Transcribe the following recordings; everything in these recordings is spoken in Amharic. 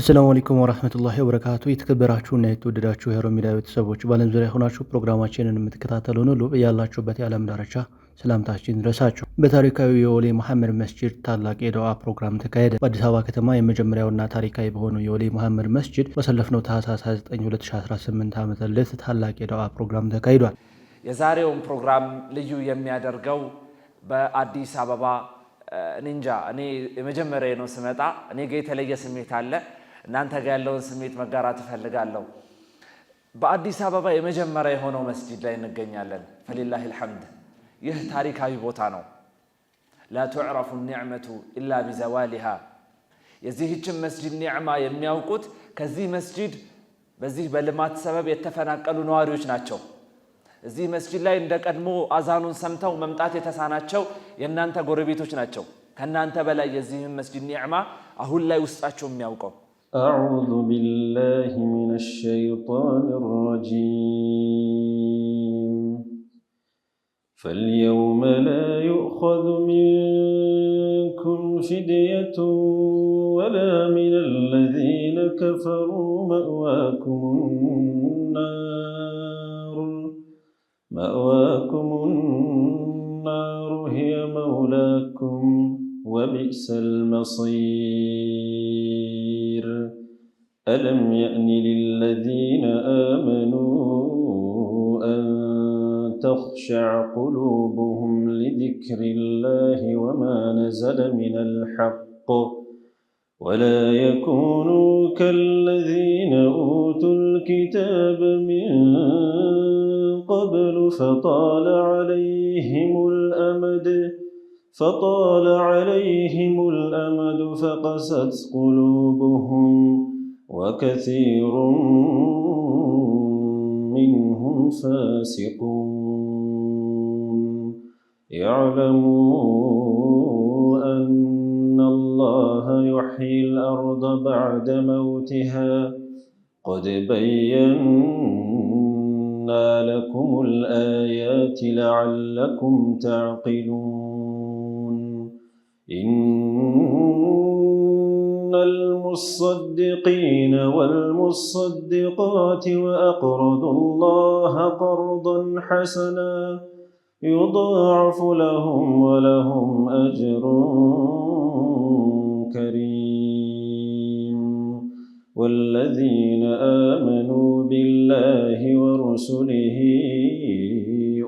السلام عليكم ورحمة الله وبركاته የተከበራችሁና የተወደዳችሁ የሮም ሚዲያ ቤተሰቦች በዓለም ዙሪያ ሆናችሁ ፕሮግራማችንን የምትከታተሉን ሁሉ በያላችሁበት የዓለም ዳርቻ ሰላምታችን ይድረሳችሁ። በታሪካዊ የወሊ መሐመድ መስጂድ ታላቅ የዱዓ ፕሮግራም ተካሄደ። በአዲስ አበባ ከተማ የመጀመሪያውና ታሪካዊ በሆነው የወሊ መሐመድ መስጂድ ባሳለፍነው ታህሳስ 29 2018 ዓ.ም ታላቅ የዱዓ ፕሮግራም ተካሂዷል። የዛሬውን ፕሮግራም ልዩ የሚያደርገው በአዲስ አበባ እንጃ እኔ የመጀመሪያው ነው ስመጣ እኔ ጋር የተለየ ስሜት አለ። እናንተ ጋር ያለውን ስሜት መጋራት እፈልጋለሁ። በአዲስ አበባ የመጀመሪያ የሆነው መስጂድ ላይ እንገኛለን። ፈሊላሂ الحمد። ይህ ታሪካዊ ቦታ ነው። لا تعرف النعمة إلا بزوالها። የዚህችን መስጂድ ኒዕማ የሚያውቁት ከዚህ መስጂድ በዚህ በልማት ሰበብ የተፈናቀሉ ነዋሪዎች ናቸው። እዚህ መስጂድ ላይ እንደቀድሞ አዛኑን ሰምተው መምጣት የተሳናቸው የናንተ ጎረቤቶች ናቸው። ከናንተ በላይ የዚህን መስጂድ ኒዕማ አሁን ላይ ውስጣቸው የሚያውቀው أعوذ بالله من الشيطان الرجيم فاليوم لا يؤخذ منكم فدية ولا من الذين كفروا مأواكم النار هي مولاكم وبئس المصير ألم يأن للذين آمنوا أن تخشع قلوبهم لذكر الله وما نزل من الحق ولا يكونوا كالذين أوتوا الكتاب من قبل فطال عليهم الأمد فقست قلوبهم وكثير منهم فاسقون يعلموا أن الله يحيي الأرض بعد موتها قد بينا لكم الآيات لعلكم تعقلون إن المصدقين والمصدقات وأقرضوا الله قرضا حسنا يضاعف لهم ولهم أجر كريم والذين آمنوا بالله ورسله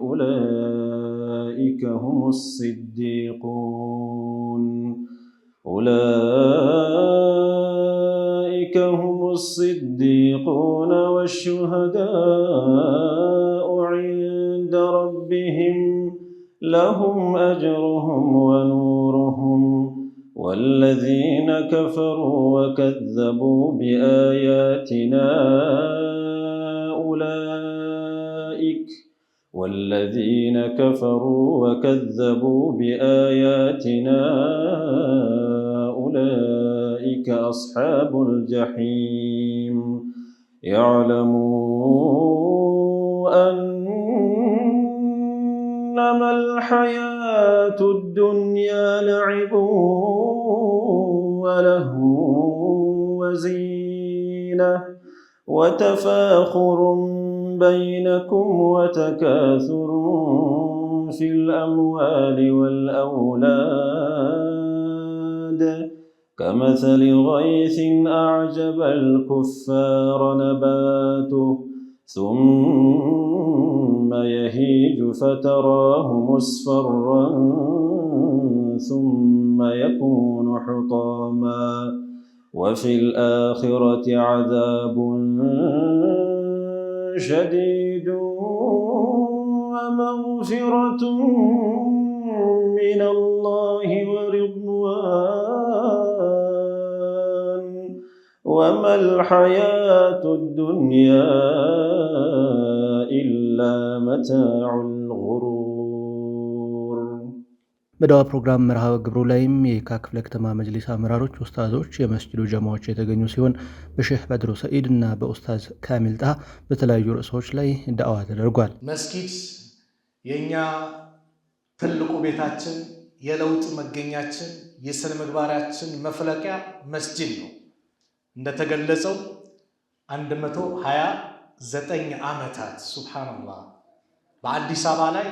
أولئك هم الصديقون والشهداء عند ربهم لهم أجرهم ونورهم والذين كفروا وكذبوا بآياتنا أولئك أصحاب الجحيم يعلموا أنما الحياة الدنيا لعب ولهو وزينة وتفاخر بينكم وتكاثر في الأموال والأولاد كمثل غيث أعجب الكفار نباته ثم يهيج فتراه مصفرا ثم يكون حطاما وفي الآخرة عذاب شديد ومغفرة من الله ورضوان وما الحياة الدنيا إلا متاع الغرور በዳዋ ፕሮግራም መርሃ ግብሩ ላይም የካ ክፍለ ከተማ መጅሊስ አመራሮች፣ ኡስታዞች፣ የመስጂዱ ጀማዎች የተገኙ ሲሆን በሼህ በድሩ ሰኢድ እና በኡስታዝ ካሚል ጣሃ በተለያዩ ርዕሶች ላይ ዳዋ ተደርጓል። መስጊድ የኛ ትልቁ ቤታችን፣ የለውጥ መገኛችን፣ የስነ ምግባራችን መፍለቂያ መስጂድ ነው። እንደተገለጸው 129 ዓመታት ሱብሃንአላህ በአዲስ አበባ ላይ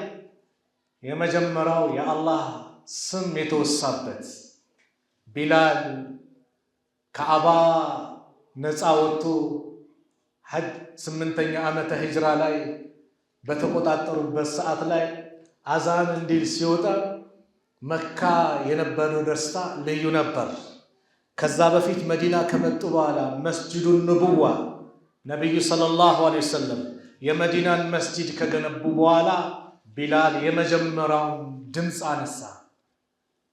የመጀመሪያው የአላህ ስም የተወሳበት ቢላል ከአባ ነፃ ወጥቶ 8ኛ ዓመተ ሂጅራ ላይ በተቆጣጠሩበት ሰዓት ላይ አዛን እንዲል ሲወጣ መካ የነበረው ደስታ ልዩ ነበር። ከዛ በፊት መዲና ከመጡ በኋላ መስጂዱን ንቡዋ ነብዩ ሰለላሁ ዐለይሂ ወሰለም የመዲናን መስጂድ ከገነቡ በኋላ ቢላል የመጀመሪያውን ድምፅ አነሳ።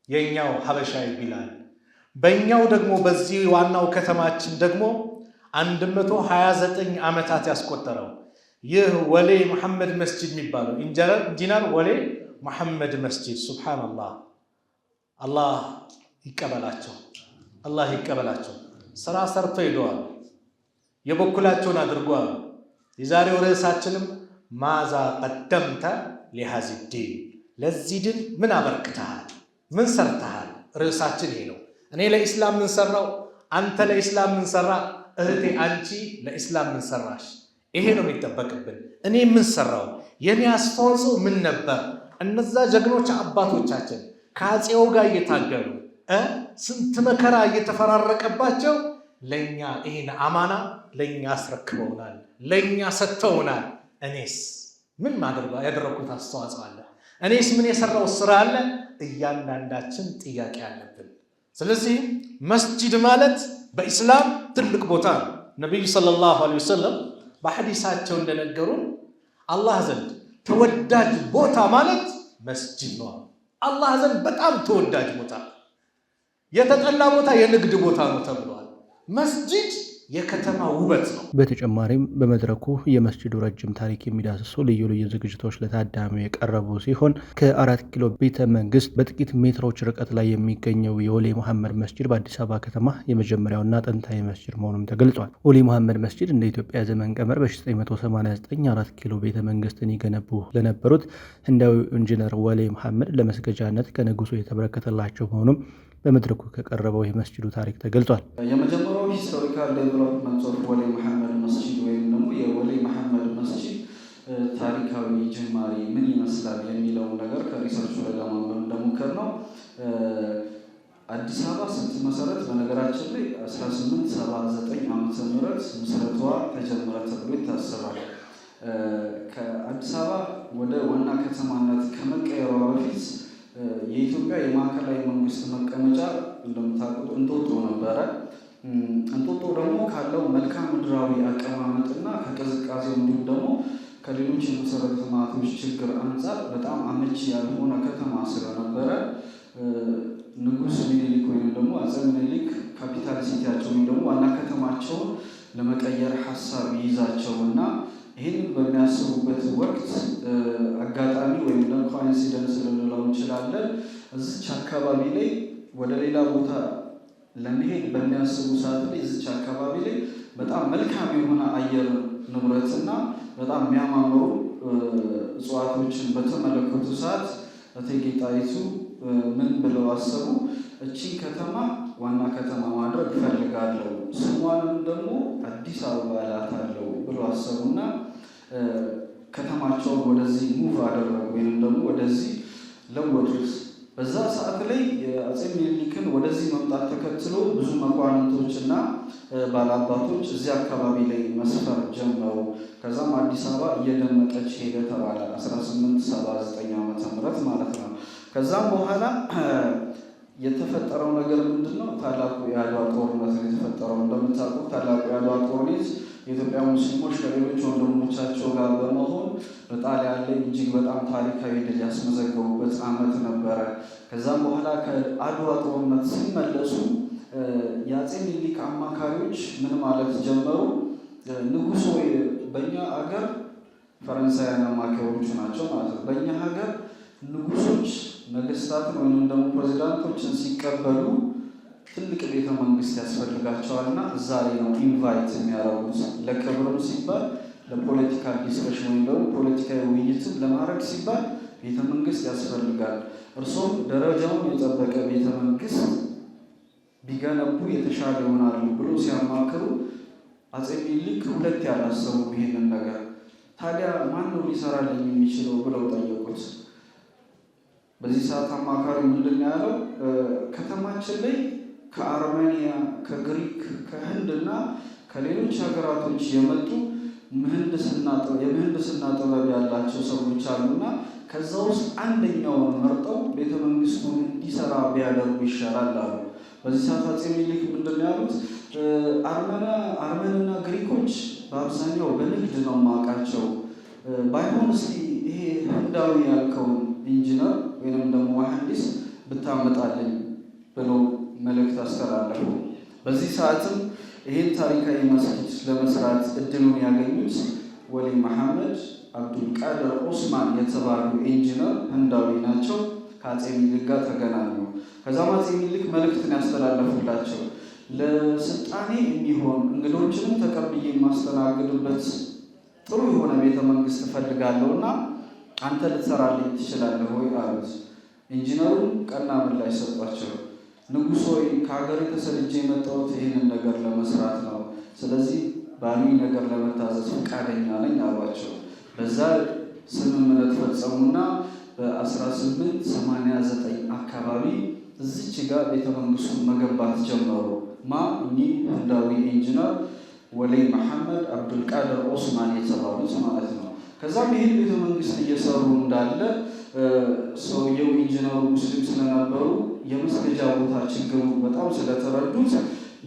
የኛው ሀበሻዊ ቢላል በእኛው ደግሞ በዚህ ዋናው ከተማችን ደግሞ 129 ዓመታት ያስቆጠረው ይህ ወሌ መሐመድ መስጂድ የሚባለው ኢንጂነር ወሌ መሐመድ መስጂድ ሱብሃንአላህ አላህ ይቀበላቸው፣ አላህ ይቀበላቸው። ስራ ሰርተው ሄደዋል፣ የበኩላቸውን አድርጓል። የዛሬው ርዕሳችንም ማዛ ቀደምተ ሊሃዚ ዲን፣ ለዚህ ድን ምን አበርክተሃል፣ ምን ሰርተሃል? ርዕሳችን ይሄ ነው። እኔ ለኢስላም ምን ሰራው፣ አንተ ለኢስላም ምን ሰራ፣ እህቴ አንቺ ለኢስላም ምን ሰራሽ? ይሄ ነው የሚጠበቅብን። እኔ ምን ሰራው፣ የኔ አስተዋጽኦ ምን ነበር? እነዛ ጀግኖች አባቶቻችን ከአፄው ጋር እየታገሉ ስንት መከራ እየተፈራረቀባቸው ለኛ ይሄን አማና ለኛ አስረክበውናል፣ ለኛ ሰጥተውናል። እኔስ ምን ያደረኩት አስተዋጽኦ አለ? እኔስ ምን የሰራው ስራ አለ? እያንዳንዳችን ጥያቄ አለብን። ስለዚህ መስጂድ ማለት በኢስላም ትልቅ ቦታ ነው። ነብዩ ሰለላሁ ዐለይሂ ወሰለም በሐዲሳቸው እንደነገሩን አላህ ዘንድ ተወዳጅ ቦታ ማለት መስጂድ ነው። አላህ ዘንድ በጣም ተወዳጅ ቦታ፣ የተጠላ ቦታ የንግድ ቦታ ነው ተብሏል። መስጂድ የከተማ ውበት ነው። በተጨማሪም በመድረኩ የመስጂዱ ረጅም ታሪክ የሚዳስሱ ልዩ ልዩ ዝግጅቶች ለታዳሚው የቀረቡ ሲሆን ከ4 ኪሎ ቤተ መንግስት በጥቂት ሜትሮች ርቀት ላይ የሚገኘው የወሌ መሐመድ መስጂድ በአዲስ አበባ ከተማ የመጀመሪያውና ጥንታዊ መስጂድ መሆኑም ተገልጿል። ወሌ መሐመድ መስጂድ እንደ ኢትዮጵያ ዘመን ቀመር በ1989 4 ኪሎ ቤተ መንግስትን ይገነቡ ለነበሩት ህንዳዊ ኢንጂነር ወሌ መሐመድ ለመስገጃነት ከንጉሱ የተበረከተላቸው መሆኑም በመድረኩ ከቀረበው የመስጂዱ ታሪክ ተገልጿል። የመጀመሪያው ሂስቶሪካል ዴቨሎፕመንት ኦፍ ወሌ መሐመድ መስጂድ ወይም ደግሞ የወሌ መሐመድ መስጂድ ታሪካዊ ጅማሬ ምን ይመስላል የሚለውን ነገር ከሪሰርቹ ላይ ለማንበብ እንደሞከር ነው። አዲስ አበባ ስትመሰረት በነገራችን ላይ 1879 ዓመተ ምህረት ምስረቷ ተጀመረ ተብሎ ይታሰባል። ከአዲስ አበባ ወደ ዋና ከተማነት ከመቀየሯ በፊት የኢትዮጵያ የማዕከላዊ መንግስት መቀመጫ እንደምታውቁት እንጦጦ ነበረ። እንጦጦ ደግሞ ካለው መልክዓ ምድራዊ አቀማመጥና ከቅዝቃዜው እንዲሁም ደግሞ ከሌሎች የመሰረተ ልማቶች ችግር አንጻር በጣም አመቺ ያልሆነ ከተማ ስለነበረ ንጉስ ሚኒሊክ ወይም ደግሞ አፄ ሚኒሊክ ካፒታል ሲቲያቸው ወይም ደግሞ ዋና ከተማቸውን ለመቀየር ሀሳብ ይይዛቸውና ይህንን በሚያስቡበት ወቅት አጋጣሚ ወይም ደግሞ ኮኢንሲደንስ ልንለው እንችላለን፣ እዚች አካባቢ ላይ ወደ ሌላ ቦታ ለመሄድ በሚያስቡ ሰዓት ላይ እዚች አካባቢ ላይ በጣም መልካም የሆነ አየር ንብረትና በጣም የሚያማምሩ እጽዋቶችን በተመለከቱ ሰዓት እቴጌ ጣይቱ ምን ብለው አሰቡ? እቺን ከተማ ዋና ከተማ ማድረግ እፈልጋለሁ፣ ስሟንም ደግሞ አዲስ አበባ እላታለሁ ብለው አሰቡና ከተማቸውን ወደዚህ ሙቭ አደረጉ ወይም ደግሞ ወደዚህ ለወጡት። በዛ ሰዓት ላይ የአፄ ሚኒሊክን ወደዚህ መምጣት ተከትሎ ብዙ መኳንንቶችና ባላባቶች እዚህ አካባቢ ላይ መስፈር ጀመሩ። ከዛም አዲስ አበባ እየደመቀች ሄደ ተባለ። 1879 ዓመተ ምህረት ማለት ነው። ከዛም በኋላ የተፈጠረው ነገር ምንድን ነው? ታላቁ የአድዋ ጦርነት ነው የተፈጠረው። እንደምታውቁት ታላቁ የአድዋ ጦርነት የኢትዮጵያ ሙስሊሞች ከሌሎች ወንድሞቻቸው ጋር በመሆን በጣሊያን ላይ እጅግ በጣም ታሪካዊ ድል ያስመዘገቡበት ዓመት ነበረ። ከዛም በኋላ ከአድዋ ጦርነት ሲመለሱ የአፄ ሚኒሊክ አማካሪዎች ምን ማለት ጀመሩ? ንጉሥ ወይ በእኛ ሀገር ፈረንሳውያን አማካሪዎቹ ናቸው ማለት ነው። በእኛ ሀገር ንጉሶች ነገስታትን ወይም ደግሞ ፕሬዚዳንቶችን ሲቀበሉ ትልቅ ቤተ መንግስት ያስፈልጋቸዋልና እዛ ላይ ነው ኢንቫይት የሚያደርጉት። ለክብርም ሲባል ለፖለቲካል ዲስከሽን ወይም ደግሞ ፖለቲካዊ ውይይትም ለማድረግ ሲባል ቤተ መንግስት ያስፈልጋል። እርሶም ደረጃውን የጠበቀ ቤተ መንግስት ቢገነቡ የተሻለ ይሆናሉ ብሎ ሲያማክሩ አፄ ሚኒሊክ ሁለት ያላሰቡ ይሄንን ነገር ታዲያ ማን ነው ሊሰራልኝ የሚችለው ብለው ጠየቁት። በዚህ ሰዓት አማካሪ ምንድን ነው ያለው? ከተማችን ላይ ከአርሜኒያ፣ ከግሪክ፣ ከህንድና ከሌሎች ሀገራቶች የመጡ የምህንድስና ጥበብ ያላቸው ሰዎች አሉና ከዛ ውስጥ አንደኛውን መርጠው ቤተ መንግስቱን እንዲሰራ ቢያደርጉ ይሻላል አሉ። በዚህ ሰዓት አፄ ሚኒሊክ ምንድን ነው ያሉት? አርመንና ግሪኮች በአብዛኛው በንግድ ነው ማውቃቸው፣ ባይሆን እስቲ ይሄ ህንዳዊ ያልከውን ኢንጂነር ወይንም ደግሞ መሐንዲስ ብታመጣልኝ ብለው መልእክት አስተላለፉ። በዚህ ሰዓትም ይህን ታሪካዊ መስጊድ ለመስራት እድሉን ያገኙት ወሊ መሐመድ አብዱልቃድር ኦስማን የተባሉ ኢንጂነር ህንዳዊ ናቸው። ከአፄ ሚኒሊክ ጋር ተገናኙ። ከዛም አፄ ሚኒሊክ መልእክትን ያስተላለፉላቸው ለስልጣኔ የሚሆን እንግዶችንም ተቀብዬ የማስተናግድበት ጥሩ የሆነ ቤተ መንግስት እፈልጋለሁና አንተ ልትሰራልኝ ትችላለህ ወይ አሉት። ኢንጂነሩን ቀና ምላሽ ሰጧቸው። ንጉሥ ሆይ ከሀገር ተሰድጄ የመጣሁት ይህንን ነገር ለመስራት ነው። ስለዚህ ባሉኝ ነገር ለመታዘዝ ፈቃደኛ ነኝ አሏቸው። በዛ ስምምነት ፈጸሙና በ1889 አካባቢ እዚች ጋር ቤተ መንግስቱን መገንባት ጀመሩ። እኚህ ህንዳዊ ኢንጂነር ወሊ መሐመድ አብዱልቃድር ኦስማን የተባሉት ማለት ነው። ከዛም ይህን ቤተ መንግስት እየሰሩ እንዳለ ሰውየው ኢንጂነሩ ሙስሊም ስለነበሩ የመስገጃ ቦታ ችግሩ በጣም ስለተረዱት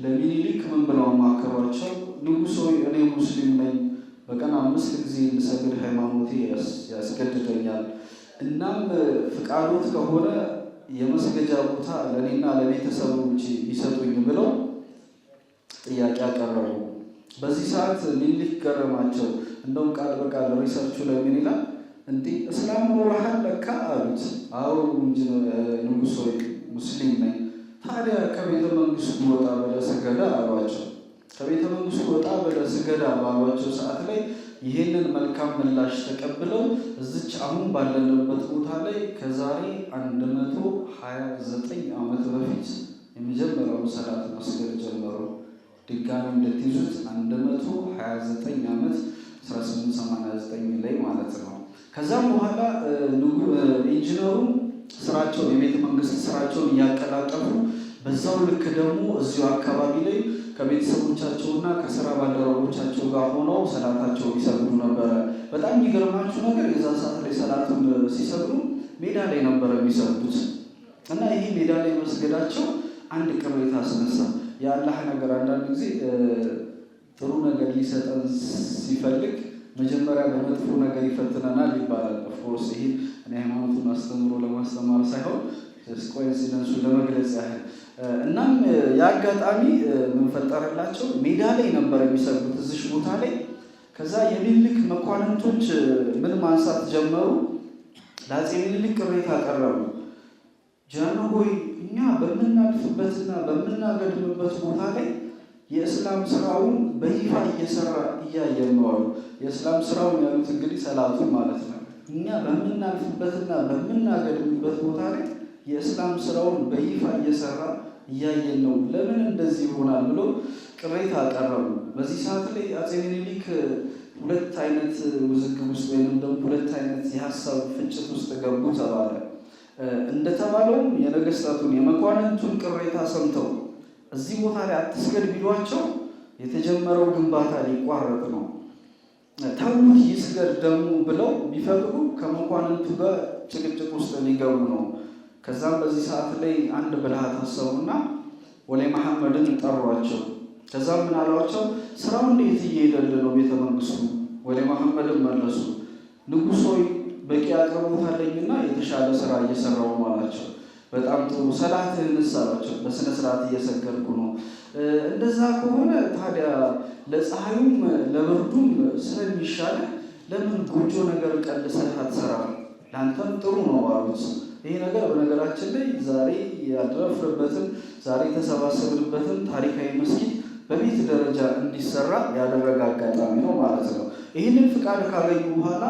ለሚኒሊክ ምን ብለው አማከሯቸው? ንጉሥ ሆይ እኔ ሙስሊም ነኝ፣ በቀን 5 ጊዜ እንድሰግድ ሃይማኖቴ ያስገድደኛል። እናም ፍቃዶት ከሆነ የመስገጃ ቦታ ለእኔና ለቤተሰቦቼ ይሰጡኝ ብለው ጥያቄ አቀረቡ። በዚህ ሰዓት ሚኒሊክ ገረማቸው። እንደውም ቃል በቃል ሪሰርቹ ላይ ምን ይላል? እንዲህ እስላም ኖረሃል ለካ አሉት። አዎ ንጉሥ ሆይ ሙስሊም ነኝ። ታዲያ ከቤተ መንግስቱ ወጣ ብለህ ስገዳ አሏቸው። ከቤተ መንግስቱ ወጣ ብለህ ስገዳ ባሏቸው ሰዓት ላይ ይህንን መልካም ምላሽ ተቀብለው እዚች አሁን ባለንበት ቦታ ላይ ከዛሬ 129 ዓመት በፊት የመጀመሪያውን ሰላት መስገድ ጀመሩ። ድጋሚ እንድትይዙት 129 ዓመት 1889 ላይ ማለት ነው። ከዛም በኋላ ኢንጂነሩ ስራቸውን የቤተ መንግስት ስራቸውን እያቀላጠፉ በዛው ልክ ደግሞ እዚሁ አካባቢ ላይ ከቤተሰቦቻቸውና ከስራ ባልደረቦቻቸው ጋር ሆነው ሰላታቸውን ይሰግዱ ነበረ። በጣም የሚገርማችሁ ነገር የዛ ሰዓት ላይ ሰላቱን ሲሰግዱ ሜዳ ላይ ነበረ የሚሰግዱት እና ይሄ ሜዳ ላይ መስገዳቸው አንድ ቅሬታ አስነሳ። የአላህ ነገር አንዳንድ ጊዜ ጥሩ ነገር ሊሰጠን ሲፈልግ መጀመሪያ በመጥፎ ነገር ይፈትነናል ይባላል። ኦፍኮርስ ይሄ እኔ ሃይማኖቱን አስተምሮ ለማስተማር ሳይሆን ኮኢንሲደንሱ ለመግለጽ ያህል። እናም የአጋጣሚ ምን ፈጠረላቸው? ሜዳ ላይ ነበር የሚሰግዱት እዚሽ ቦታ ላይ። ከዛ የሚኒሊክ መኳንንቶች ምን ማንሳት ጀመሩ? ለአፄ ሚኒሊክ ቅሬታ አቀረቡ። ጃንሆይ እኛ በምናልፍበትና በምናገድምበት ቦታ ላይ የእስላም ስራውን በይፋ እየሰራ እያየን ነው አሉ። የእስላም ስራውን ያሉት እንግዲህ ሰላቱን ማለት ነው። እኛ በምናልፍበትና በምናገድምበት ቦታ ላይ የእስላም ስራውን በይፋ እየሰራ እያየን ነው፣ ለምን እንደዚህ ይሆናል ብሎ ቅሬታ አቀረቡ። በዚህ ሰዓት ላይ አፄ ሚኒሊክ ሁለት አይነት ውዝግብ ውስጥ ወይም ደግሞ ሁለት አይነት የሀሳብ ፍጭት ውስጥ ገቡ ተባለ። እንደተባለውም የነገስታቱን የመኳንንቱን ቅሬታ ሰምተው እዚህ ቦታ ላይ አትስገድ ቢሏቸው የተጀመረው ግንባታ ሊቋረጥ ነው። ተውት ይስገድ ደግሞ ብለው ቢፈቅዱ ከመኳንንቱ ጋር ጭቅጭቅ ውስጥ ሊገቡ ነው። ከዛም በዚህ ሰዓት ላይ አንድ ብልሃት አሰቡና ወሊ መሐመድን ጠሯቸው። ከዛም ምን አሏቸው? ስራው እንዴት እየሄደልህ ነው ቤተ መንግስቱ? ወሊ መሐመድን መለሱ። ንጉሥ ሆይ በቂ አቅርቦት አለኝና የተሻለ ስራ እየሰራው ነው አላቸው። በጣም ጥሩ፣ ሰላትህንስ አሏቸው። በስነ ስርዓት እየሰገድኩ ነው። እንደዛ ከሆነ ታዲያ ለፀሐዩም ለብርዱም ስለሚሻለ ለምን ጎጆ ነገር ቀልሰህ አትሰራም? ለአንተም ጥሩ ነው አሉት። ይሄ ነገር በነገራችን ላይ ዛሬ ያደረፍንበትን ዛሬ የተሰባሰብንበትን ታሪካዊ መስጊድ በቤት ደረጃ እንዲሰራ ያደረገ አጋጣሚ ነው ማለት ነው። ይህንን ፍቃድ ካገኙ በኋላ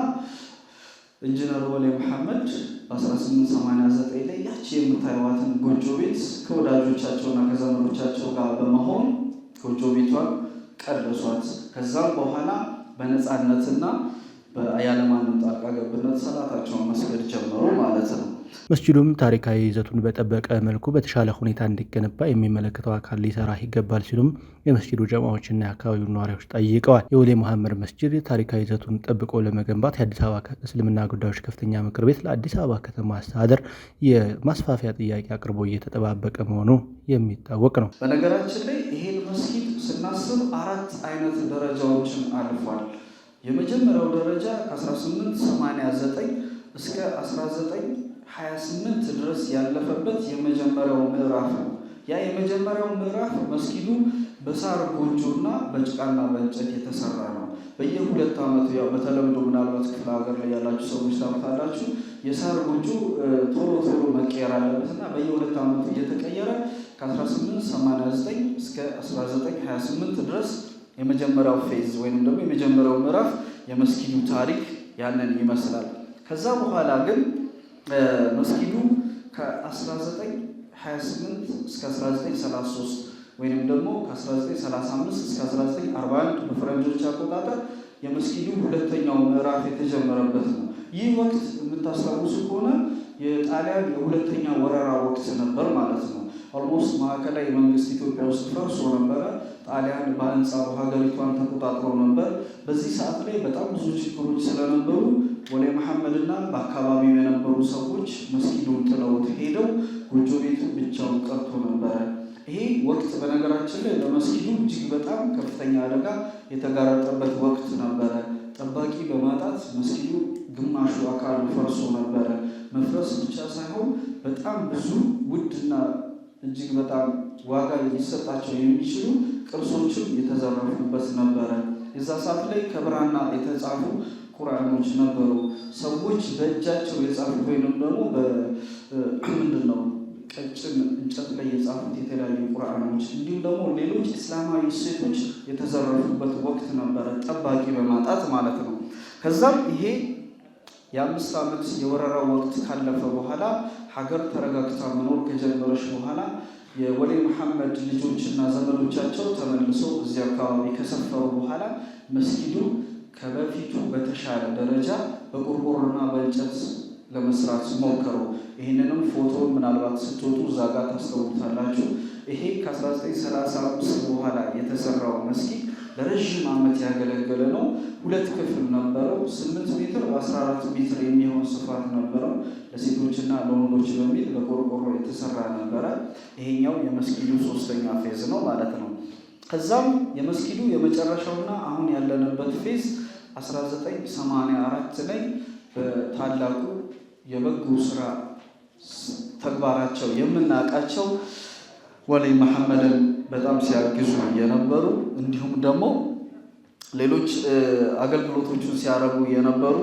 ኢንጂነር ወሌ መሐመድ በ1889 ላይ ያቺ የምታዩዋትን ጎጆ ቤት ከወዳጆቻቸውና ከዘመዶቻቸው ጋር በመሆን ጎጆ ቤቷን ቀደሷት። ከዛም በኋላ በነፃነትና ያለማንም ጣልቃ ገብነት ሰላታቸውን መስገድ ጀመሩ ማለት ነው። መስጂዱም ታሪካዊ ይዘቱን በጠበቀ መልኩ በተሻለ ሁኔታ እንዲገነባ የሚመለከተው አካል ሊሰራ ይገባል ሲሉም የመስጂዱ ጀማዎችና የአካባቢው ነዋሪዎች ጠይቀዋል። የወሌ መሐመድ መስጂድ ታሪካዊ ይዘቱን ጠብቆ ለመገንባት የአዲስ አበባ እስልምና ጉዳዮች ከፍተኛ ምክር ቤት ለአዲስ አበባ ከተማ አስተዳደር የማስፋፊያ ጥያቄ አቅርቦ እየተጠባበቀ መሆኑ የሚታወቅ ነው። በነገራችን ላይ ይሄን መስጊድ ስናስብ 4 አይነት ደረጃዎችን አልፏል። የመጀመሪያው ደረጃ ከ1889 እስከ 1928 ድረስ ያለፈበት የመጀመሪያው ምዕራፍ ነው። ያ የመጀመሪያው ምዕራፍ መስጊዱ በሳር ጎጆና በጭቃና በእንጨት የተሰራ ነው። በየ2 ዓመቱ ያው በተለምዶ ምናልባት ክፍለ ሀገር ላይ ያላችሁ ሰዎች ታውቃላችሁ፣ የሳር ጎጆ ቶሎ መቀየር አለበትና በየ2 ዓመቱ እየተቀየረ ከ1889 እስከ 1928 ድረስ የመጀመሪያው ፌዝ ወይም ደግሞ የመጀመሪያው ምዕራፍ የመስጊዱ ታሪክ ያንን ይመስላል። ከዛ በኋላ ግን መስጊዱ ከ1928 እስከ 1933 ወይም ደግሞ ከ1935 እስከ 1941 በፈረንጆች አቆጣጠር የመስጊዱ ሁለተኛው ምዕራፍ የተጀመረበት ነው። ይህ ወቅት የምታስታውሱ ከሆነ የጣሊያን የሁለተኛ ወረራ ወቅት ነበር ማለት ነው። ኦልሞስት ማዕከላዊ መንግስት ኢትዮጵያ ውስጥ ፈርሶ ነበረ። ጣሊያን በአንጻሩ ሀገሪቷን ተቆጣጥሮ ነበር። በዚህ ሰዓት ላይ በጣም ብዙ ችግሮች ስለነበሩ ወሌ መሐመድና በአካባቢው የነበሩ ሰዎች መስጊዱን ጥለውት ሄደው ጎጆ ቤቱ ብቻውን ቀርቶ ነበረ። ይሄ ወቅት በነገራችን ላይ ለመስጊዱ እጅግ በጣም ከፍተኛ አደጋ የተጋረጠበት ወቅት ነበረ። ጠባቂ በማጣት መስጊዱ ግማሹ አካሉ ፈርሶ ነበረ። መፍረስ ብቻ ሳይሆን በጣም ብዙ ውድና እጅግ በጣም ዋጋ ሊሰጣቸው የሚችሉ ቅርሶችም የተዘረፉበት ነበረ። የዛ ሰዓት ላይ ከብራና የተጻፉ ቁርአኖች ነበሩ። ሰዎች በእጃቸው የጻፉት ወይም ደግሞ ምንድነው ቀጭን እንጨት ላይ የጻፉት የተለያዩ ቁርአኖች እንዲሁም ደግሞ ሌሎች እስላማዊ እሴቶች የተዘረፉበት ወቅት ነበረ፣ ጠባቂ በማጣት ማለት ነው። ከዛም ይሄ የ5 ዓመት የወረራ ወቅት ካለፈ በኋላ ሀገር ተረጋግታ መኖር ከጀመረች በኋላ የወሌ መሐመድ ልጆችና ዘመዶቻቸው ተመልሰው እዚህ አካባቢ ከሰፈሩ በኋላ መስጊዱ ከበፊቱ በተሻለ ደረጃ በቆርቆሮና በእንጨት ለመስራት ሞከሩ። ይህንንም ፎቶ ምናልባት ስትወጡ እዛ ጋር ታስተውሉታላችሁ። ይሄ ከ1935 በኋላ የተሰራው መስጊድ ለረዥም ዓመት ያገለገለ ነው። 2 ክፍል ነበረው። 8 ሜትር በ14 ሜትር የሚሆን ስፋት ነበረው። ለሴቶችና ለወንዶች በሚል በቆርቆሮ የተሰራ ነበረ። ይሄኛው የመስጊዱ 3ኛ ፌዝ ነው ማለት ነው። ከዛም የመስጊዱ የመጨረሻውና አሁን ያለንበት ፌዝ 1984 ላይ በታላቁ የበጎ ስራ ተግባራቸው የምናውቃቸው ወሌ መሐመድን በጣም ሲያግዙ የነበሩ እንዲሁም ደግሞ ሌሎች አገልግሎቶችን ሲያረጉ የነበሩ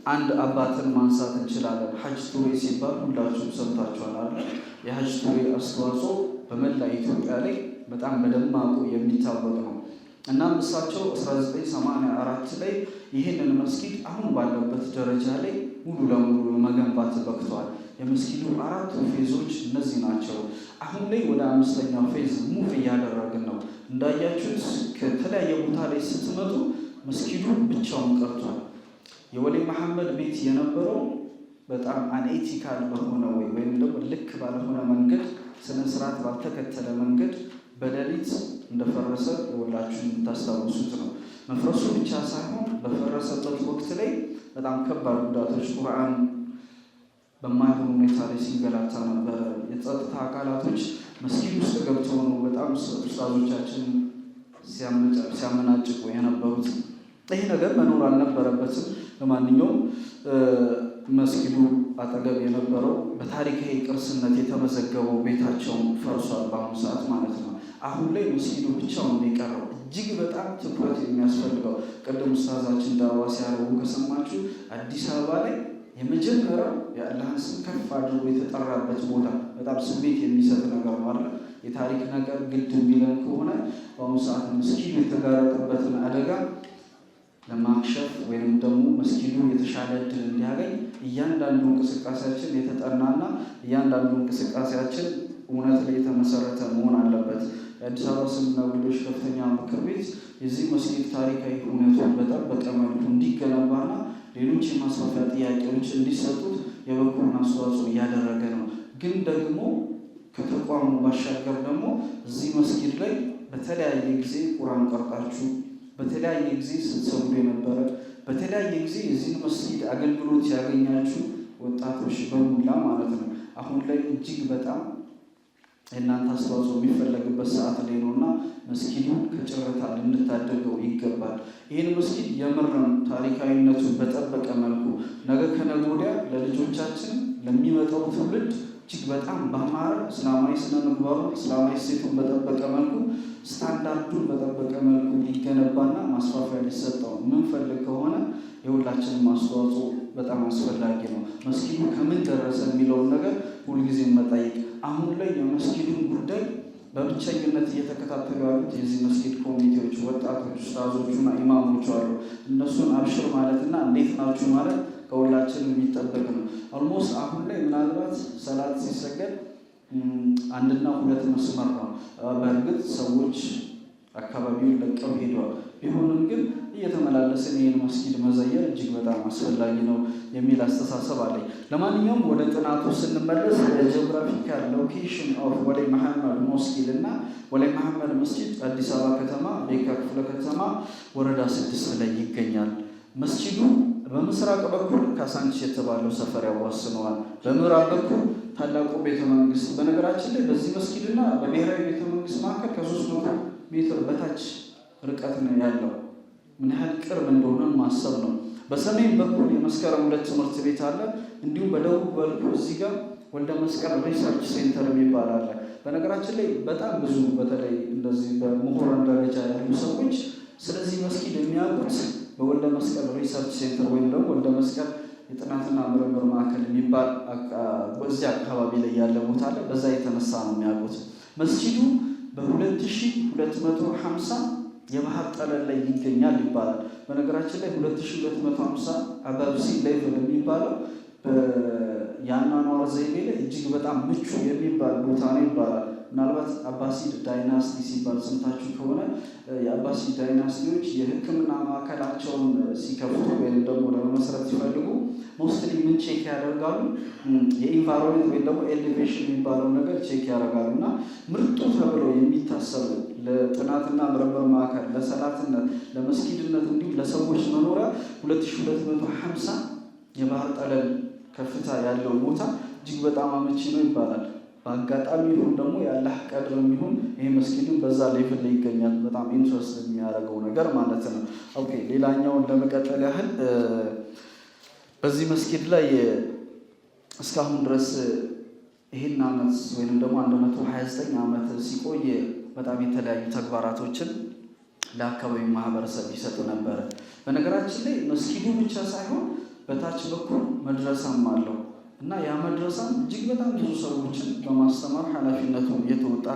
አንድ አባትን ማንሳት እንችላለን። ሐጅ ቱሬ ሲባል ሁላችሁም ሰምታችኋል አይደል? የሐጅ ቱሬ አስተዋጽኦ በመላ ኢትዮጵያ ላይ በጣም በደማቁ የሚታወቅ ነው። እናም እሳቸው 1984 ላይ ይህንን መስጊድ አሁን ባለበት ደረጃ ላይ ሙሉ ለሙሉ መገንባት በቅተዋል። የመስጊዱ 4 ፌዞች እነዚህ ናቸው። አሁን ላይ ወደ 5ኛው ፌዝ ሙቭ እያደረግን ነው። እንዳያችሁት ከተለያየ ቦታ ላይ ስትመጡ መስጊዱ ብቻውን ቀርቷል። የወሌ መሐመድ ቤት የነበረው በጣም አንኤቲካል በሆነ ወይም ደግሞ ልክ ባልሆነ መንገድ ስነ ስርዓት ባልተከተለ መንገድ በሌሊት እንደፈረሰ የሁላችሁም የምታስታውሱት ነው። መፍረሱ ብቻ ሳይሆን በፈረሰበት ወቅት ላይ በጣም ከባድ ጉዳቶች ቁርአን በማይሆን ሁኔታ ላይ ሲንገላታ ነበረ። የጸጥታ አካላቶች መስጊድ ውስጥ ገብተው ነው በጣም ኡስታዞቻችን ሲያመናጭቁ የነበሩት። ይህ ነገር መኖር አልነበረበትም። ለማንኛውም መስጊዱ አጠገብ የነበረው በታሪካዊ ቅርስነት የተመዘገበው ቤታቸው ፈርሷል በአሁኑ ሰዓት ማለት ነው። አሁን ላይ መስጊዱ ብቻውን የቀረው እጅግ በጣም ትኩረት የሚያስፈልገው ቅድም ኡስታዛችን ዳዋ ሲያደርጉ ከሰማችሁ አዲስ አበባ ላይ የመጀመሪያው የአላህን ስም ከፍ አድርጎ የተጠራበት ቦታ በጣም ስሜት የሚሰጥ ነገር ነው አይደል? የታሪክ ነገር ግድ የሚለን ከሆነ በአሁኑ ሰዓት መስጊዱ የተጋረጠበትን አደጋ ለማክሸፍ ወይም ደግሞ መስጊዱ የተሻለ እድል እንዲያገኝ እያንዳንዱ እንቅስቃሴያችን የተጠናና እያንዳንዱ እንቅስቃሴያችን እውነት ላይ የተመሰረተ መሆን አለበት። የአዲስ አበባ እስልምና ጉዳዮች ከፍተኛ ምክር ቤት የዚህ መስጊድ ታሪካዊ እውነቱን በጠበቀ መልኩ እንዲገነባና ሌሎች የማስፋፊያ ጥያቄዎች እንዲሰጡት የበኩሉን አስተዋጽኦ እያደረገ ነው። ግን ደግሞ ከተቋሙ ባሻገር ደግሞ እዚህ መስጊድ ላይ በተለያየ ጊዜ ቁርአን ቀርጣችሁ በተለያየ ጊዜ ስትሰግዱ የነበረ በተለያየ ጊዜ የዚህ መስጊድ አገልግሎት ያገኛችሁ ወጣቶች በሙላ ማለት ነው አሁን ላይ እጅግ በጣም እናንተ አስተዋጽኦ የሚፈለግበት ሰዓት ላይ ነውና መስጊዱን ከጭረታ ልንታደገው ይገባል። ይህን መስጊድ የምርም ታሪካዊነቱን በጠበቀ መልኩ ነገ ከነገ ወዲያ ለልጆቻችን ለሚመጣው ትውልድ እጅግ በጣም በአማረ እስላማዊ ስነ ምግባሩን እስላማዊ እሴቱን በጠበቀ መልኩ ስታንዳርዱን በጠበቀ መልኩ ሊገነባና ማስፋፊያ ሊሰጠው የምንፈልግ ከሆነ የሁላችንም አስተዋጽኦ በጣም አስፈላጊ ነው። መስጊዱ ከምን ደረሰ የሚለውን ነገር ሁልጊዜ መጠየቅ። አሁን ላይ የመስጊዱን ጉዳይ በብቸኝነት እየተከታተሉ ያሉት የዚህ መስጊድ ኮሚቴዎች፣ ወጣቶች፣ ኡስታዞቹና ኢማሞቹ አሉ። እነሱን አብሽር ማለትና እንዴት ናችሁ ማለት ከሁላችንም የሚጠበቅ ነው። ኦልሞስት አሁን ላይ ምናልባት ሰላት ሲሰገድ አንድና ሁለት መስመር ነው። በእርግጥ ሰዎች አካባቢውን ለቀው ሄደዋል። ቢሆንም ግን እየተመላለስን ይህን መስጊድ መዘየር እጅግ በጣም አስፈላጊ ነው የሚል አስተሳሰብ አለኝ። ለማንኛውም ወደ ጥናቱ ስንመለስ ጂኦግራፊካል ሎኬሽን ኦፍ ወላይ መሐመድ ሞስኪል እና ወላይ መሐመድ መስጂድ አዲስ አበባ ከተማ ቤካ ክፍለ ከተማ ወረዳ 6 ላይ ይገኛል። መስጂዱ በምስራቅ በኩል ካሳንቺስ የተባለው ሰፈር ያዋስነዋል። በምዕራብ በኩል ታላቁ ቤተመንግስት። በነገራችን ላይ በዚህ መስጊድና በብሔራዊ ቤተመንግስት መካከል ከ300 ሜትር በታች ርቀት ነው ያለው። ምን ያህል ቅርብ እንደሆነ ማሰብ ነው። በሰሜን በኩል የመስከረም 2 ትምህርት ቤት አለ። እንዲሁም በደቡብ በኩል እዚህ ጋር ወልደ መስቀል ሪሰርች ሴንተር የሚባል አለ። በነገራችን ላይ በጣም ብዙ በተለይ እንደዚህ በምሁራን ደረጃ ያሉ ሰዎች ስለዚህ መስጊድ የሚያውቁት በወልደ መስቀል ሪሰርች ሴንተር ወይም ደግሞ ወልደ መስቀል የጥናትና ምርምር ማዕከል የሚባል በዚህ አካባቢ ላይ ያለ ቦታ አለ። በዛ የተነሳ ነው የሚያውቁት። መስጂዱ በ2250 የባህር ጠለል ላይ ይገኛል ይባላል። በነገራችን ላይ 2250 አባብሲ ሌቭል የሚባለው የአኗኗር ዘይቤ ላይ እጅግ በጣም ምቹ የሚባል ቦታ ነው ይባላል። ምናልባት አባሲድ ዳይናስቲ ሲባል ሰምታችሁ ከሆነ የአባሲድ ዳይናስቲዎች የሕክምና ማዕከላቸውን ሲከፍቱ ወይም ደግሞ ለመመስረት ሲፈልጉ ሞስትሊ ምን ቼክ ያደርጋሉ? የኢንቫይሮንመንት ወይም ደግሞ ኤሌቬሽን የሚባለው ነገር ቼክ ያደርጋሉ እና ምርጡ ተብለው የሚታሰቡ ለጥናትና ምርምር ማዕከል፣ ለሰላትነት፣ ለመስጊድነት እንዲሁም ለሰዎች መኖሪያ 2250 የባህር ጠለል ከፍታ ያለው ቦታ እጅግ በጣም አመቺ ነው ይባላል። በአጋጣሚ ይሁን ደግሞ የአላህ ቀድር የሚሆን ይሄ መስጊዱን በዛ ሌቭል ላይ ይገኛል። በጣም ኢንትረስት የሚያደርገው ነገር ማለት ነው። ኦኬ፣ ሌላኛውን ለመቀጠል ያህል በዚህ መስጊድ ላይ እስካሁን ድረስ ይህን ዓመት ወይንም ደግሞ 129 ዓመት ሲቆይ በጣም የተለያዩ ተግባራቶችን ለአካባቢው ማህበረሰብ ይሰጡ ነበረ። በነገራችን ላይ መስጊዱ ብቻ ሳይሆን በታች በኩል መድረሳም አለው እና ያ መድረሳም እጅግ በጣም ብዙ ሰዎችን በማስተማር ኃላፊነቱን የተወጣ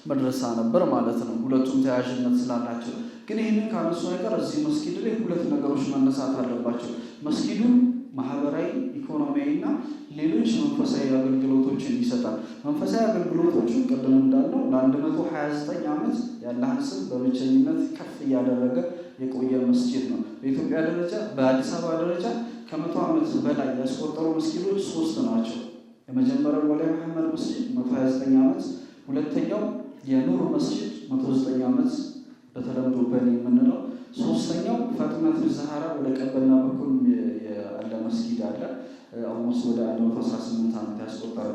መድረሳ ነበር ማለት ነው። ሁለቱም ተያያዥነት ስላላቸው ግን ይህንን ካነሱ አይቀር እዚህ መስጊድ ላይ ሁለት ነገሮች መነሳት አለባቸው። መስጊዱ ማህበራዊ፣ ኢኮኖሚያዊና ሌሎች መንፈሳዊ አገልግሎቶችን ይሰጣል። መንፈሳዊ አገልግሎቶቹ ቅድም እንዳለው ለ129 ዓመት የአላህን ስም በብቸኝነት ከፍ እያደረገ የቆየ መስጊድ ነው። በኢትዮጵያ ደረጃ በአዲስ አበባ ደረጃ ከ100 ዓመት በላይ ያስቆጠሩ መስጊዶች 3 ናቸው። የመጀመሪያው ወላይ መሐመድ መስጊድ 129 ዓመት፣ ሁለተኛው የኑር መስጊድ 109 ዓመት በተለምዶ በኒ የምንለው፣ ሶስተኛው ፋጢማቱ ዛህራ ወደ ቀበና በኩል ያለ መስጊድ አለ። ኦልሞስት ወደ 118 ዓመት ያስቆጠረ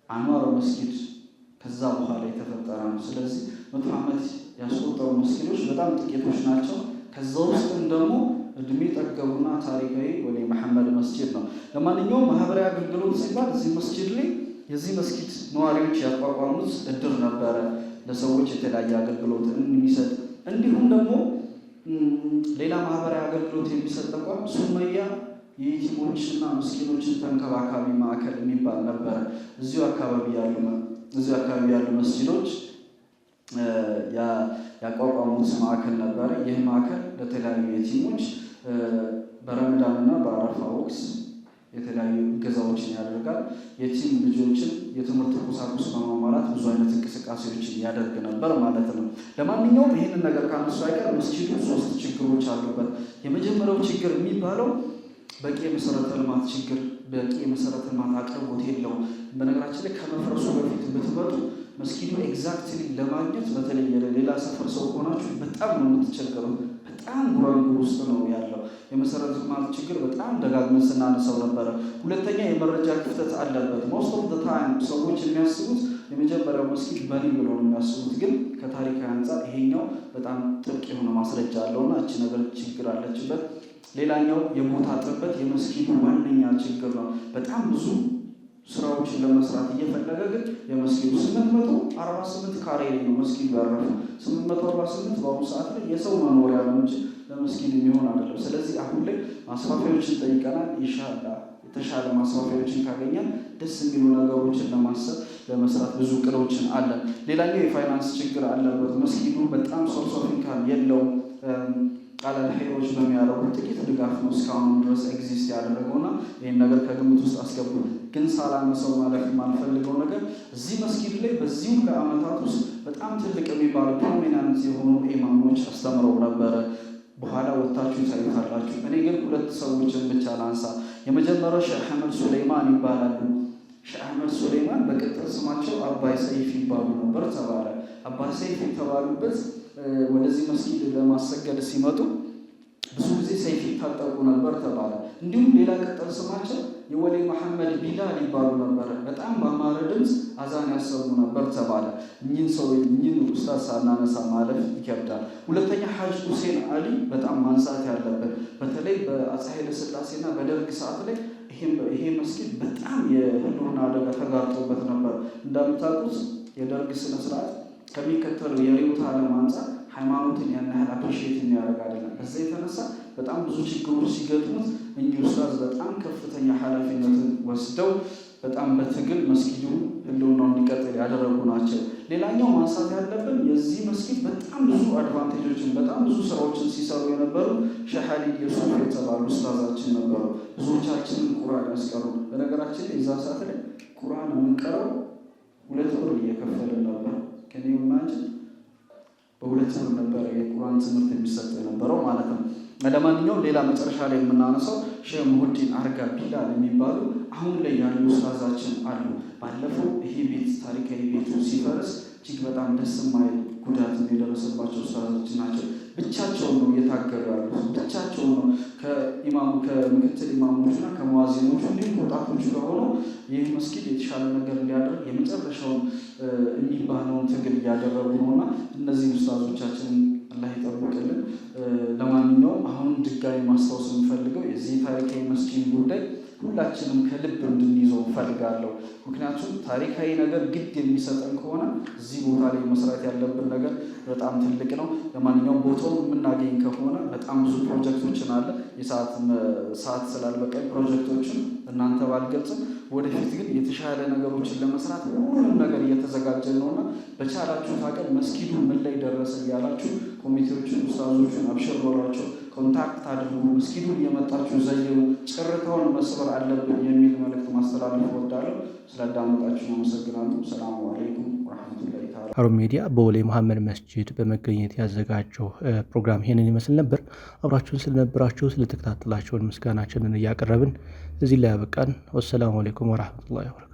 አንዋር መስጊድ ከዛ በኋላ የተፈጠረ ነው። ስለዚህ 100 ዓመት ያስቆጠሩ መስጊዶች በጣም ጥቂቶች ናቸው። ከዛ ውስጥም ደግሞ እድሜ ጠገቡና ታሪካዊ ወላይ መሐመድ መስጂድ ነው። ለማንኛውም ማህበራዊ አገልግሎት ሲባል እዚህ መስጂድ ላይ የዚህ መስጊድ ነዋሪዎች ያቋቋሙት እድር ነበረ፣ ለሰዎች የተለያየ አገልግሎት የሚሰጥ እንዲሁም ደግሞ ሌላ ማህበራዊ አገልግሎት የሚሰጥ ተቋም ሱመያ የየቲሞችና ምስኪኖችን ተንከባካቢ ማዕከል የሚባል ነበረ። እዚሁ አካባቢ ያሉ መስጂዶች ያቋቋሙት ማዕከል ነበረ። ይህ ማዕከል ለተለያዩ የቲሞች በረመዳንና በአረፋ ወቅት የተለያዩ እገዛዎችን ያደርጋል። የቲም ልጆችን የትምህርት ቁሳቁስ በማሟላት ብዙ አይነት እንቅስቃሴዎችን ያደርግ ነበር ማለት ነው። ለማንኛውም ይህንን ነገር ካነሱ አይቀር መስጂዱ 3 ችግሮች አሉበት። የመጀመሪያው ችግር የሚባለው በቂ የመሰረተ ልማት ችግር፣ በቂ የመሰረተ ልማት አቅርቦት የለውም። በነገራችን ላይ ከመፍረሱ በፊት ብትመጡ መስጊዱ ኤግዛክትሊ ለማግኘት በተለይ ሌላ ሰፈር ሰው ከሆናችሁ በጣም ነው የምትቸገሩት። በጣም ጉራንጉር ውስጥ ነው ያለው። የመሰረተ ልማት ችግር በጣም ደጋግመን ስናነሳው ነበረ። ሁለተኛ የመረጃ ክፍተት አለበት። ሞስት ኦፍ ዘ ታይም ሰዎች የሚያስቡት የመጀመሪያው መስጊድ በኒ ብሎ ነው የሚያስቡት፣ ግን ከታሪካዊ አንጻር ይሄኛው በጣም ጥብቅ የሆነ ማስረጃ አለውና እቺ ነገር ችግር አለችበት። ሌላኛው የቦታ ጥበት የመስጊዱ ዋነኛ ችግር ነው። በጣም ብዙ ስራዎችን ለመስራት እየፈለገ ግን የመስጊዱ 848 ካሬ ነው መስጊዱ ያረፈው። 848 በአሁኑ ሰዓት ላይ የሰው መኖሪያ ነው እንጂ ለመስጊድ የሚሆን አይደለም። ስለዚህ አሁን ላይ ማስፋፊያዎችን ጠይቀናል። ኢንሻአላህ የተሻለ ማስፋፊያዎችን ካገኘን ደስ የሚሉ ነገሮችን ለማሰብ ለመስራት ብዙ እቅዶችን አለን። ሌላኛው የፋይናንስ ችግር አለበት። መስጊዱ በጣም ሶርስ ኦፍ ኢንካም የለውም። ቃለል ኸይሮች በሚያደርጉት ጥቂት ድጋፍ ነው እስካሁን ድረስ ኤግዚስት ያደረገውና ይህን ነገር ከግምት ውስጥ አስገቡ። ግን ሳላነሳው ማለፍ የማልፈልገው ነገር እዚህ መስጊድ ላይ በዚሁ ለአመታት ውስጥ በጣም ትልቅ የሚባሉ ፕሮሚናንት የሆኑ ኢማሞች አስተምረው ነበረ። በኋላ ወጥታችሁ ታዩታላችሁ። እኔ ግን 2 ሰዎችን ብቻ ላንሳ። የመጀመሪያው ሼህ አህመድ ሱሌይማን ይባላሉ። ሼህ አህመድ ሱሌይማን በቅጥር ስማቸው አባይ ሰይፍ ይባሉ ነበር ተባለ። አባይ ሰይፍ የተባሉበት ወደዚህ መስጊድ ለማሰገድ ሲመጡ ብዙ ጊዜ ሰይፍ ይታጠቁ ነበር ተባለ። እንዲሁም ሌላ ቅጥር ስማቸው የወሌ መሐመድ ቢላል ይባሉ ነበር። በጣም በአማረ ድምፅ አዛን ያሰሙ ነበር ተባለ። እኚህን ኡስታዝ ሳናነሳ ማለፍ ይከብዳል። ሁለተኛ ሐጅ ሁሴን አሊ በጣም ማንሳት ያለበት በተለይ በአፄ ኃይለ ሥላሴና በደርግ ሰዓት ላይ ይሄ መስጊድ በጣም የህልውና አደጋ ተጋርጦበት ነበር። እንደምታውቁት የደርግ ስነ ስርዓት ከሚከተለው የርዕዮተ ዓለም አንጻር ሃይማኖትን ያን ያህል አፕሪሺየት የሚያደርግ አይደለም። በዛ የተነሳ በጣም ብዙ ችግሮች ሲገጥሙት እኚህ ኡስታዝ በጣም ከፍተኛ ኃላፊነትን ወስደው በጣም በትግል መስጊዱ ህልውናው እንዲቀጥል ያደረጉ ናቸው። ሌላኛው ማንሳት ያለብን የዚህ መስጊድ በጣም ብዙ አድቫንቴጆችን በጣም ብዙ ስራዎችን ሲሰሩ የነበሩ ሼህ አሊ የሱፍ የተባሉ ኡስታዛችን ነበሩ። ብዙዎቻችንን ቁርአን ያስቀሩ። በነገራችን ላይ የዛ ሰዓት ላይ ቁርአን የምንቀረው 2 ብር እየከፈልን ነበር። ከኔው ማንጅ በ2 ብር ነበር የቁርአን ትምህርት የሚሰጥ የነበረው ማለት ነው። ለማንኛውም ሌላ መጨረሻ ላይ የምናነሳው ሼህ ሙሁዲን አርጋ ቢላል የሚባሉ አሁን ላይ ያሉ ኡስታዛችን አሉ። ባለፈው ይሄ ቤት ታሪካዊ ቤቱ ሲፈርስ እጅግ በጣም ደስ የማይል ጉዳት የደረሰባቸው ኡስታዛችን ናቸው። ብቻቸውን ነው እየታገሉ ያሉት። ብቻቸውን ነው ከምክትል ኢማሞችና ከመዋዚኖቹ እንዲሁም ወጣቶቹ ከሆነው ይህ መስጊድ የተሻለ ነገር እንዲያደርግ የመጨረሻውን የሚባለውን ትግል እያደረጉ ነውና እነዚህ ኡስታዞቻችንን አላህ ይጠብቅልን። ለማንኛውም አሁንም ድጋሚ ማስታወስ የምፈልገው የዚህ ታሪካዊ መስጊድ ጉዳይ ሁላችንም ከልብ እንድንይዘው ፈልጋለሁ። ምክንያቱም ታሪካዊ ነገር ግድ የሚሰጠን ከሆነ እዚህ ቦታ ላይ መስራት ያለብን ነገር በጣም ትልቅ ነው። ለማንኛውም ቦታውን የምናገኝ ከሆነ በጣም ብዙ ፕሮጀክቶችን አለ። ሰዓት ስላልበቃኝ ፕሮጀክቶችን እናንተ ባልገልጽም፣ ወደፊት ግን የተሻለ ነገሮችን ለመስራት ሁሉም ነገር እየተዘጋጀ ነውና በቻላችሁ ታቀል መስጊዱ ምን ላይ ደረሰ እያላችሁ ኮሚቴዎችን ኡስታዞችን አብሽር በሏቸው፣ ኮንታክት አድርጉ፣ መስጊዱን እየመጣችሁ ዘይሩ፣ ጭርታውን መስበር አለብን የሚል መልእክት ማስተላለፍ እወዳለሁ። ስላዳመጣችሁ አመሰግናለሁ። ሰላሙ አለይኩም ወራህመቱላሂ ተዓላ። ሀሩን ሚዲያ በወሌ መሐመድ መስጂድ በመገኘት ያዘጋጀው ፕሮግራም ይሄንን ይመስል ነበር። አብራችሁን ስለነበራችሁ ስለተከታተላችሁን ምስጋናችንን እያቀረብን እዚህ ላይ ያበቃን። ወሰላሙ አለይኩም ወራህመቱላሂ ወበረካቱ።